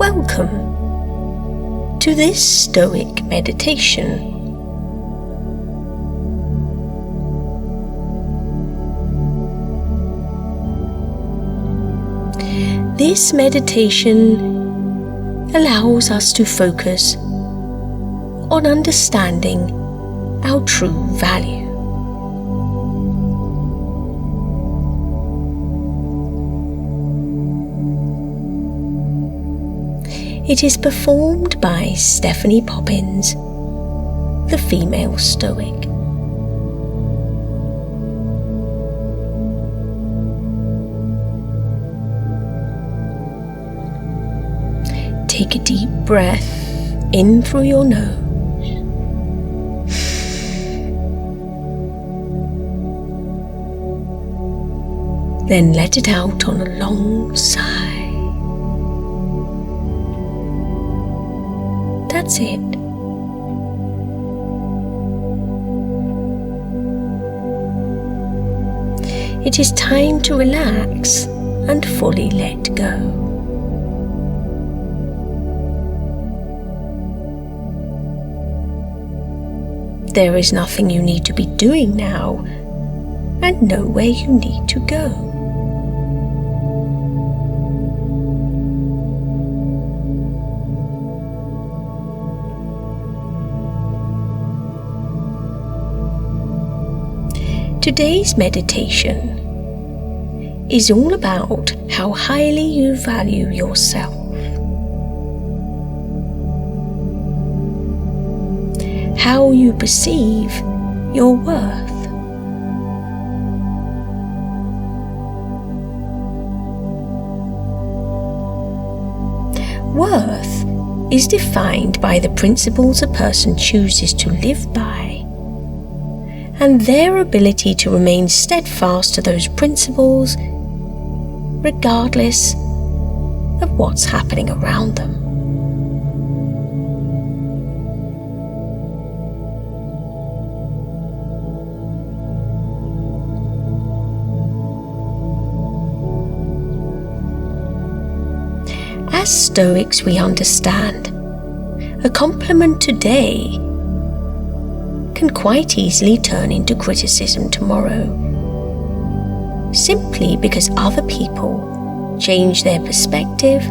Welcome to this Stoic meditation. This meditation allows us to focus on understanding our true value. It is performed by Poppins, the female Stoic. Take a deep breath in through your nose. Then let it out on a long sigh. That's it. It is time to relax and fully let go. There is nothing you need to be doing now, and nowhere you need to go. Today's meditation is all about how highly you value yourself. How you perceive your worth. Worth is defined by the principles a person chooses to live by, and their ability to remain steadfast to those principles regardless of what's happening around them. As Stoics, we understand a compliment today can quite easily turn into criticism tomorrow, simply because other people change their perspective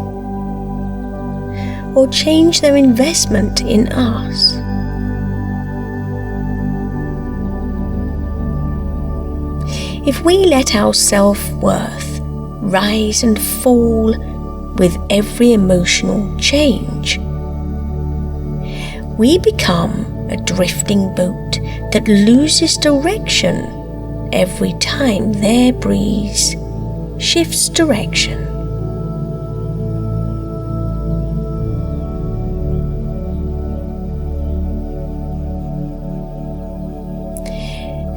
or change their investment in us. If we let our self-worth rise and fall with every emotional change, we become a drifting boat that loses direction every time their breeze shifts direction.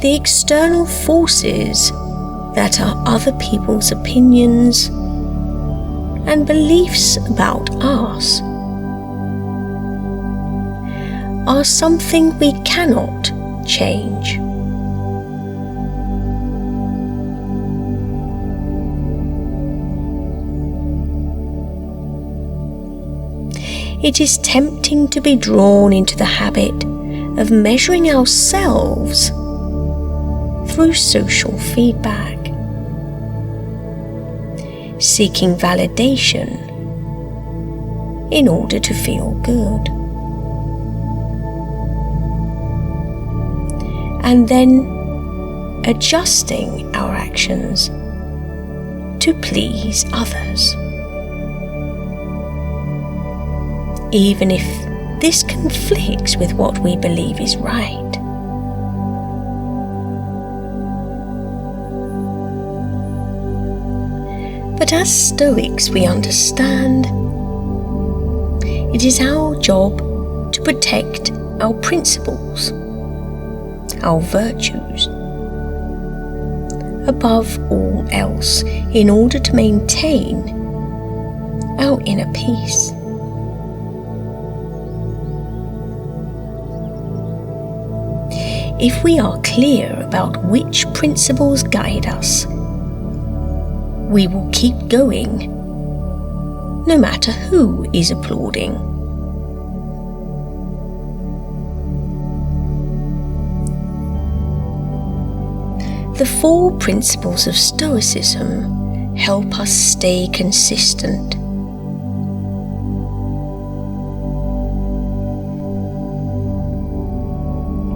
The external forces that are other people's opinions and beliefs about us are something we cannot change. It is tempting to be drawn into the habit of measuring ourselves through social feedback, seeking validation in order to feel good, and then adjusting our actions to please others, even if this conflicts with what we believe is right. But as Stoics, we understand it is our job to protect our principles, our virtues, above all else, in order to maintain our inner peace. If we are clear about which principles guide us, we will keep going no matter who is applauding. The 4 principles of Stoicism help us stay consistent.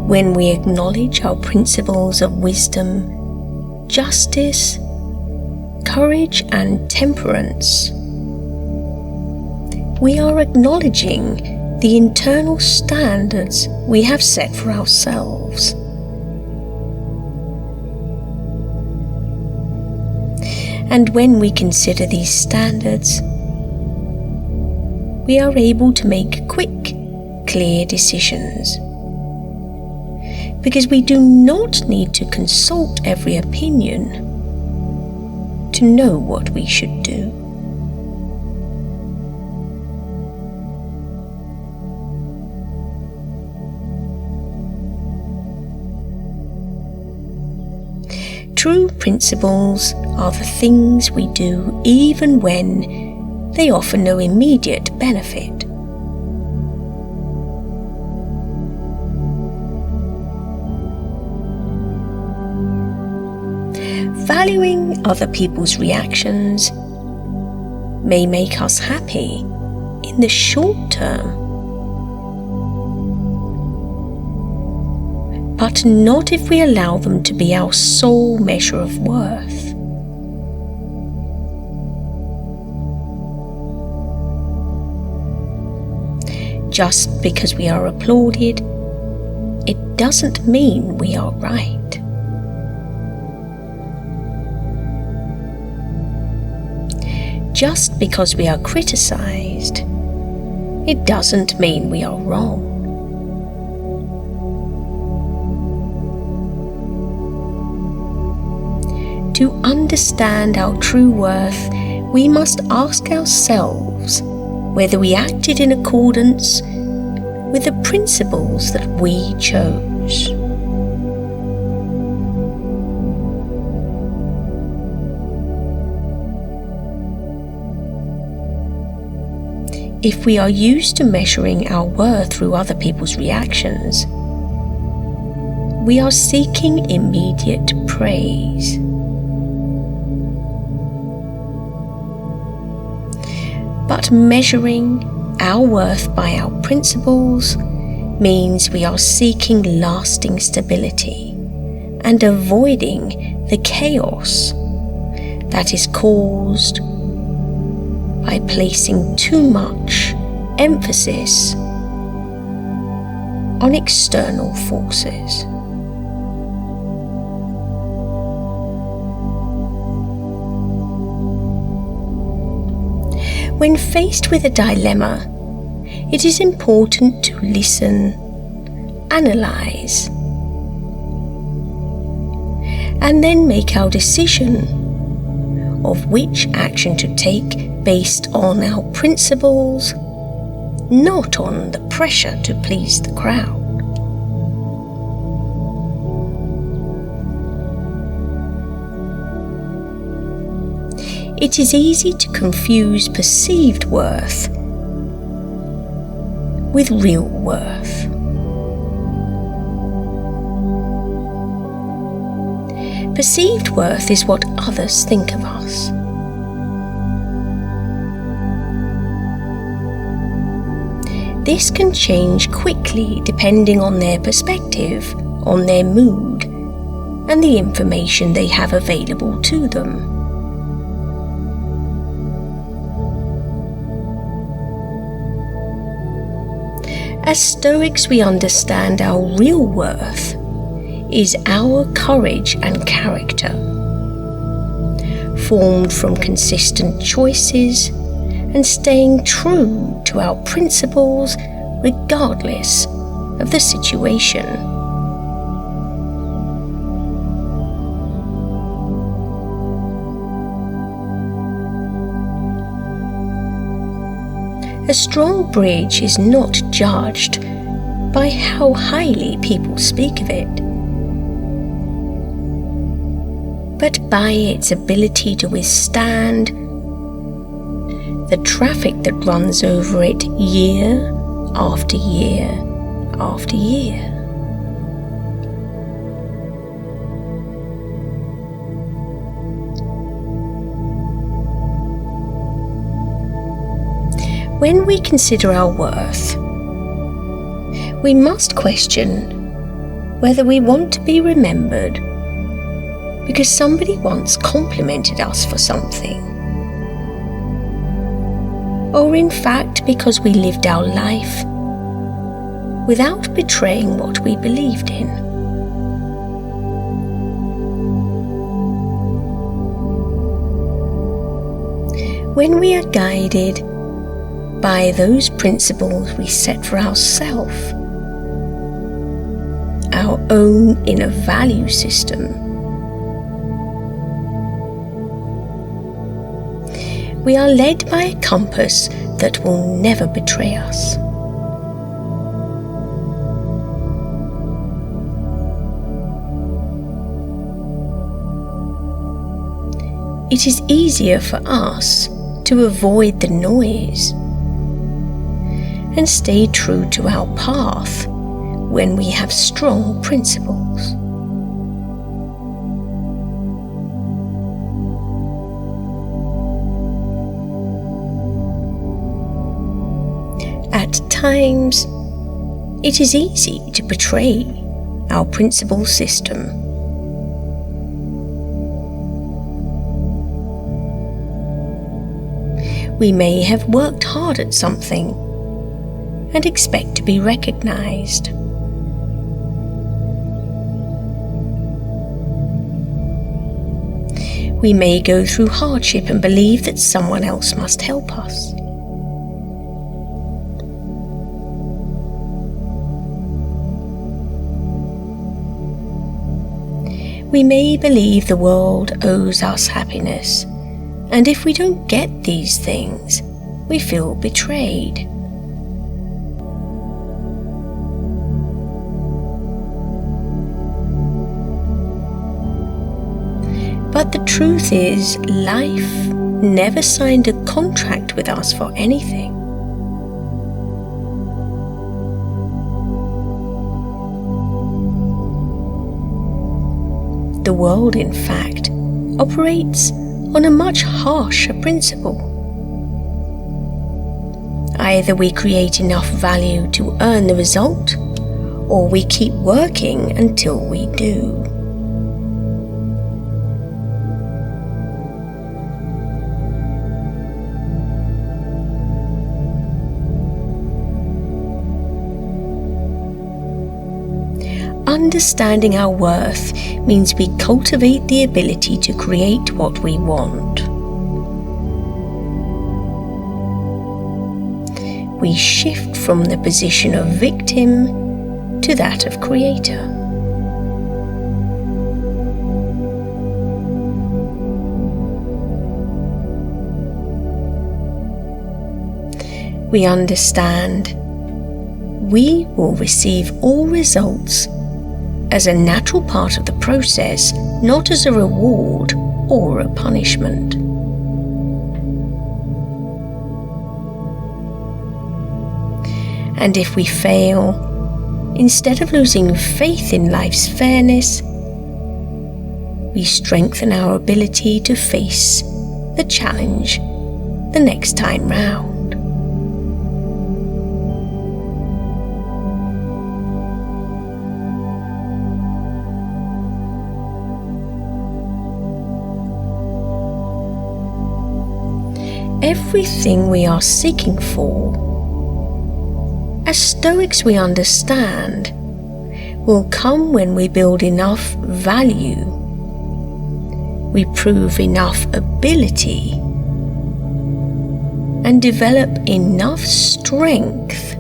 When we acknowledge our principles of wisdom, justice, courage, and temperance, we are acknowledging the internal standards we have set for ourselves. And when we consider these standards, we are able to make quick, clear decisions. Because we do not need to consult every opinion to know what we should do. True principles are the things we do even when they offer no immediate benefit. Valuing other people's reactions may make us happy in the short term, but not if we allow them to be our sole measure of worth. Just because we are applauded, it doesn't mean we are right. Just because we are criticized, it doesn't mean we are wrong. To understand our true worth, we must ask ourselves whether we acted in accordance with the principles that we chose. If we are used to measuring our worth through other people's reactions, we are seeking immediate praise. But measuring our worth by our principles means we are seeking lasting stability and avoiding the chaos that is caused by placing too much emphasis on external forces. When faced with a dilemma, it is important to listen, analyze, and then make our decision of which action to take based on our principles, not on the pressure to please the crowd. It is easy to confuse perceived worth with real worth. Perceived worth is what others think of us. This can change quickly depending on their perspective, on their mood, and the information they have available to them. As Stoics, we understand our real worth is our courage and character, formed from consistent choices and staying true to our principles regardless of the situation. A strong bridge is not judged by how highly people speak of it, but by its ability to withstand the traffic that runs over it year after year after year. When we consider our worth, we must question whether we want to be remembered because somebody once complimented us for something, or in fact because we lived our life without betraying what we believed in. When we are guided by those principles we set for ourselves, our own inner value system, we are led by a compass that will never betray us. It is easier for us to avoid the noise and stay true to our path when we have strong principles. At times, it is easy to betray our principle system. We may have worked hard at something and expect to be recognized. We may go through hardship and believe that someone else must help us. We may believe the world owes us happiness, and if we don't get these things, we feel betrayed. But the truth is, life never signed a contract with us for anything. The world, in fact, operates on a much harsher principle. Either we create enough value to earn the result, or we keep working until we do. Understanding our worth means we cultivate the ability to create what we want. We shift from the position of victim to that of creator. We understand we will receive all results as a natural part of the process, not as a reward or a punishment. And if we fail, instead of losing faith in life's fairness, we strengthen our ability to face the challenge the next time round. Everything we are seeking for, as Stoics we understand, will come when we build enough value, we prove enough ability, and develop enough strength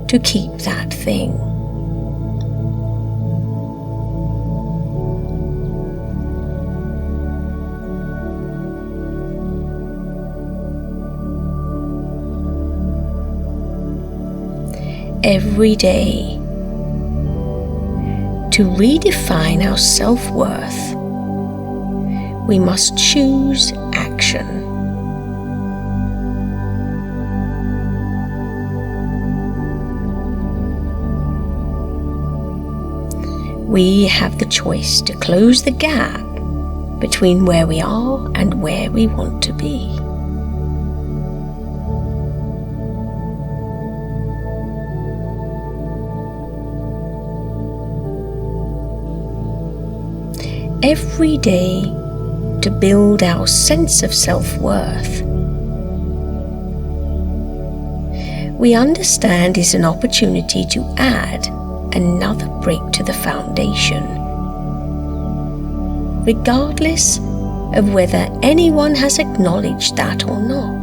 to keep that thing. Every day, to redefine our self-worth, we must choose action. we have the choice to close the gap between where we are and where we want to be. Every day, to build our sense of self-worth, we understand is an opportunity to add another brick to the foundation, regardless of whether anyone has acknowledged that or not.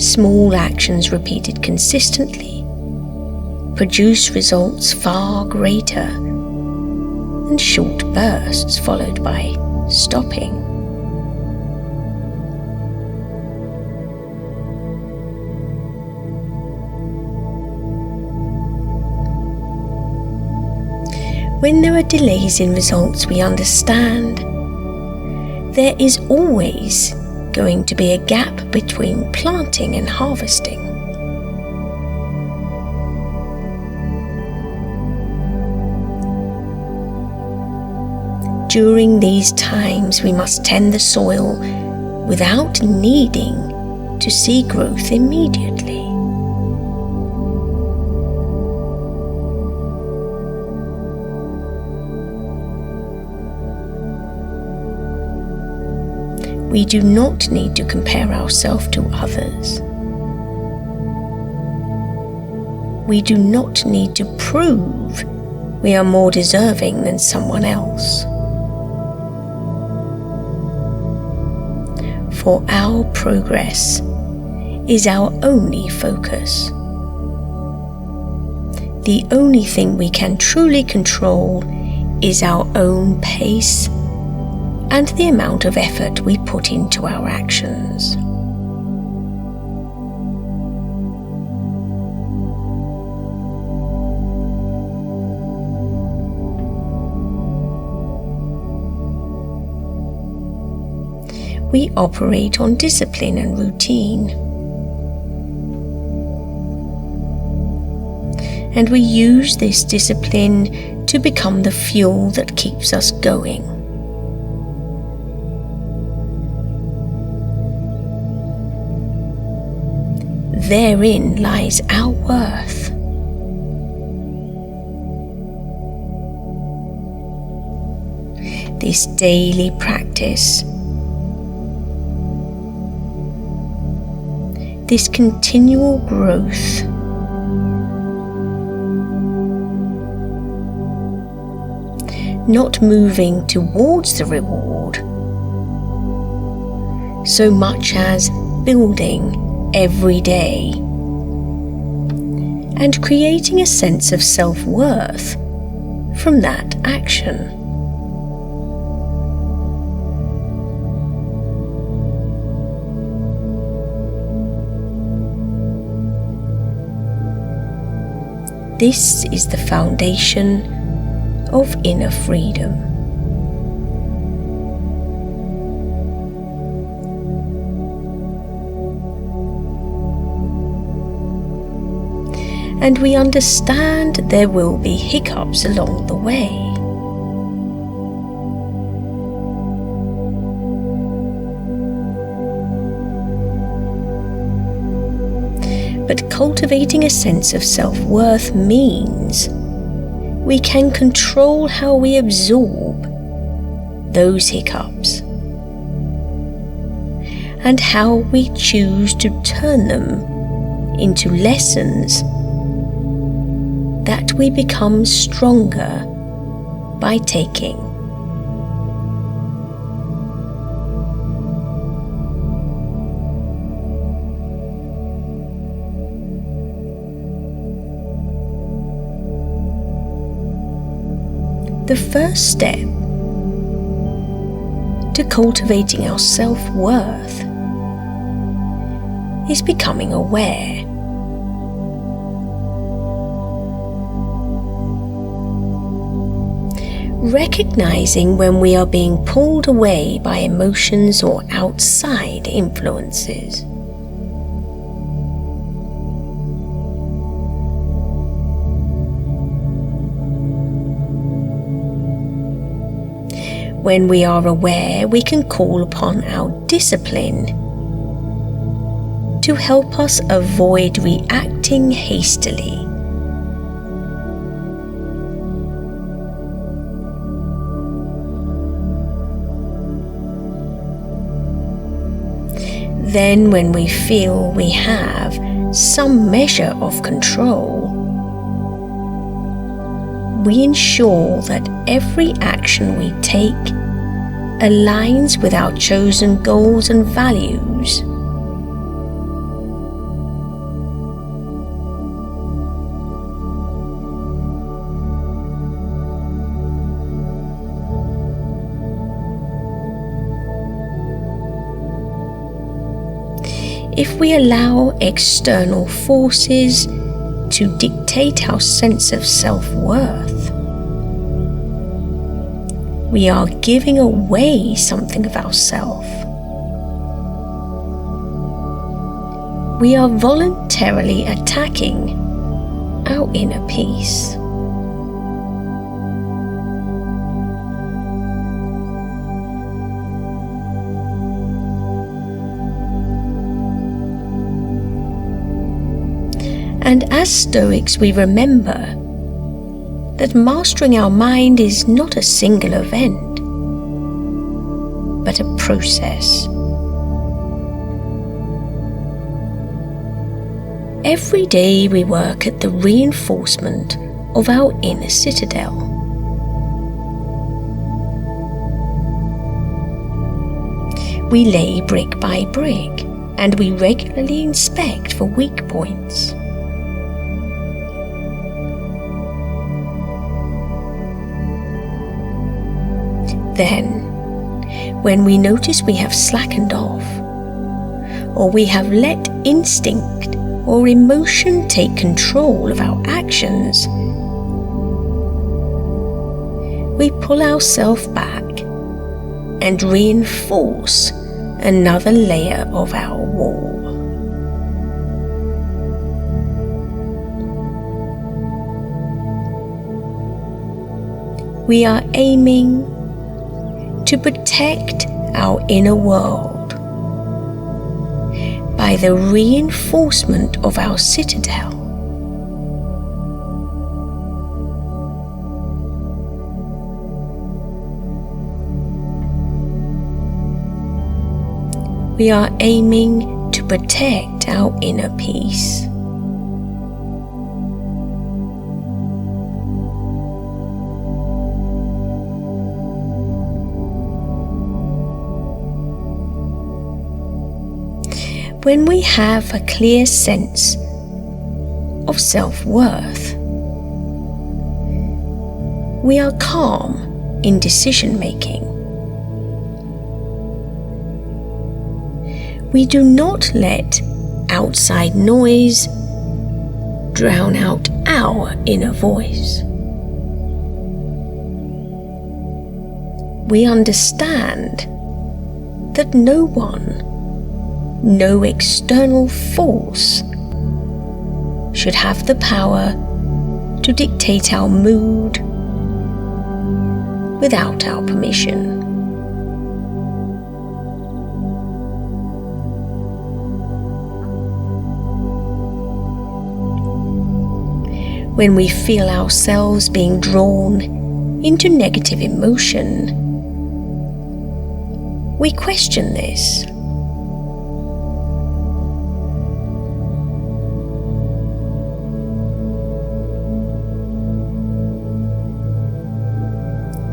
Small actions repeated consistently produce results far greater than short bursts followed by stopping. When there are delays in results, we understand there is always going to be a gap between planting and harvesting. During these times, we must tend the soil without needing to see growth immediately. We do not need to compare ourselves to others. We do not need to prove we are more deserving than someone else. For our progress is our only focus. The only thing we can truly control is our own pace and the amount of effort we put into our actions. We operate on discipline and routine, and we use this discipline to become the fuel that keeps us going. Therein lies our worth. This daily practice, this continual growth, not moving towards the reward so much as building every day and creating a sense of self-worth from that action. This is the foundation of inner freedom. And we understand there will be hiccups along the way. But cultivating a sense of self-worth means we can control how we absorb those hiccups and how we choose to turn them into lessons that we become stronger by taking. The first step to cultivating our self-worth is becoming aware. recognizing when we are being pulled away by emotions or outside influences. When we are aware, we can call upon our discipline to help us avoid reacting hastily. Then, when we feel we have some measure of control, we ensure that every action we take aligns with our chosen goals and values. If we allow external forces to dictate our sense of self-worth, we are giving away something of ourself. We are voluntarily attacking our inner peace. And as Stoics, we remember that mastering our mind is not a single event, but a process. Every day we work at the reinforcement of our inner citadel. We lay brick by brick, and we regularly inspect for weak points. Then, when we notice we have slackened off, or we have let instinct or emotion take control of our actions, we pull ourselves back and reinforce another layer of our wall. We are aiming to protect our inner world by the reinforcement of our citadel. We are aiming to protect our inner peace. When we have a clear sense of self-worth, we are calm in decision-making. We do not let outside noise drown out our inner voice. We understand that no one, no external force should have the power to dictate our mood without our permission. When we feel ourselves being drawn into negative emotion, we question this.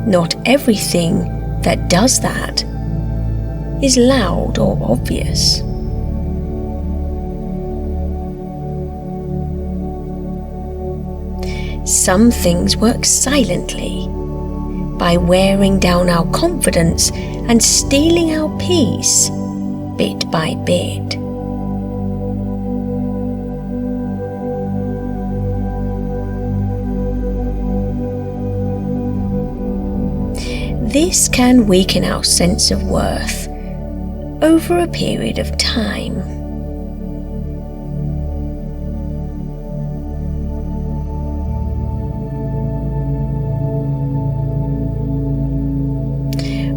Not everything that does that is loud or obvious. Some things work silently, by wearing down our confidence and stealing our peace bit by bit. This can weaken our sense of worth over a period of time.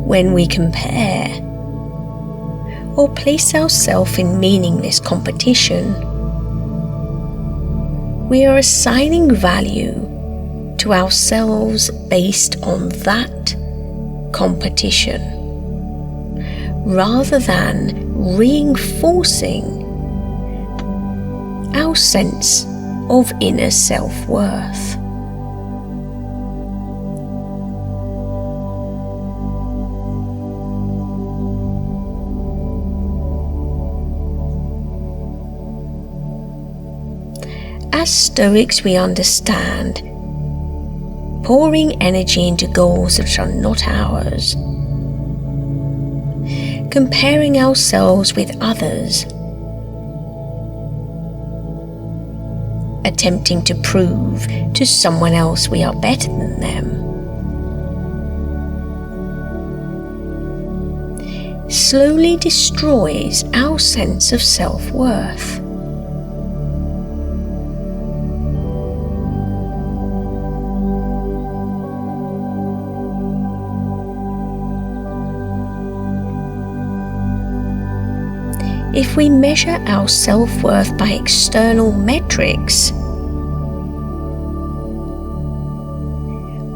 When we compare or place ourselves in meaningless competition, we are assigning value to ourselves based on that competition, rather than reinforcing our sense of inner self-worth. As Stoics, we understand pouring energy into goals that are not ours, comparing ourselves with others, attempting to prove to someone else we are better than them, slowly destroys our sense of self-worth. If we measure our self-worth by external metrics,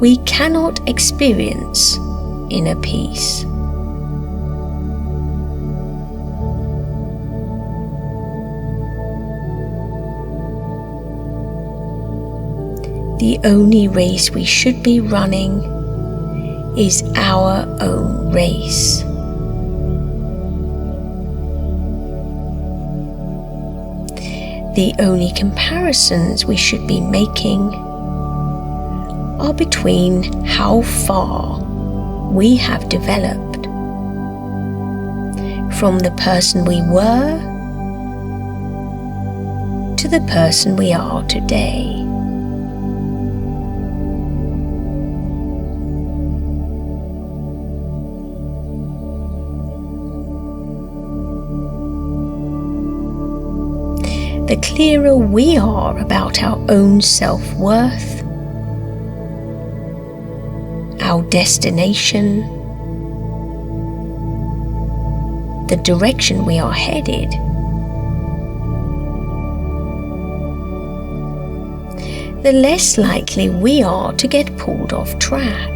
we cannot experience inner peace. The only race we should be running is our own race. The only comparisons we should be making are between how far we have developed from the person we were to the person we are today. The clearer we are about our own self-worth, our destination, the direction we are headed, the less likely we are to get pulled off track.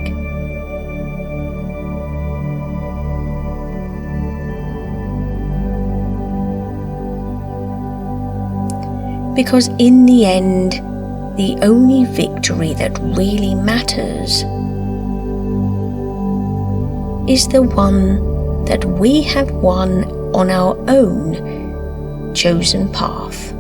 Because in the end, the only victory that really matters is the one that we have won on our own chosen path.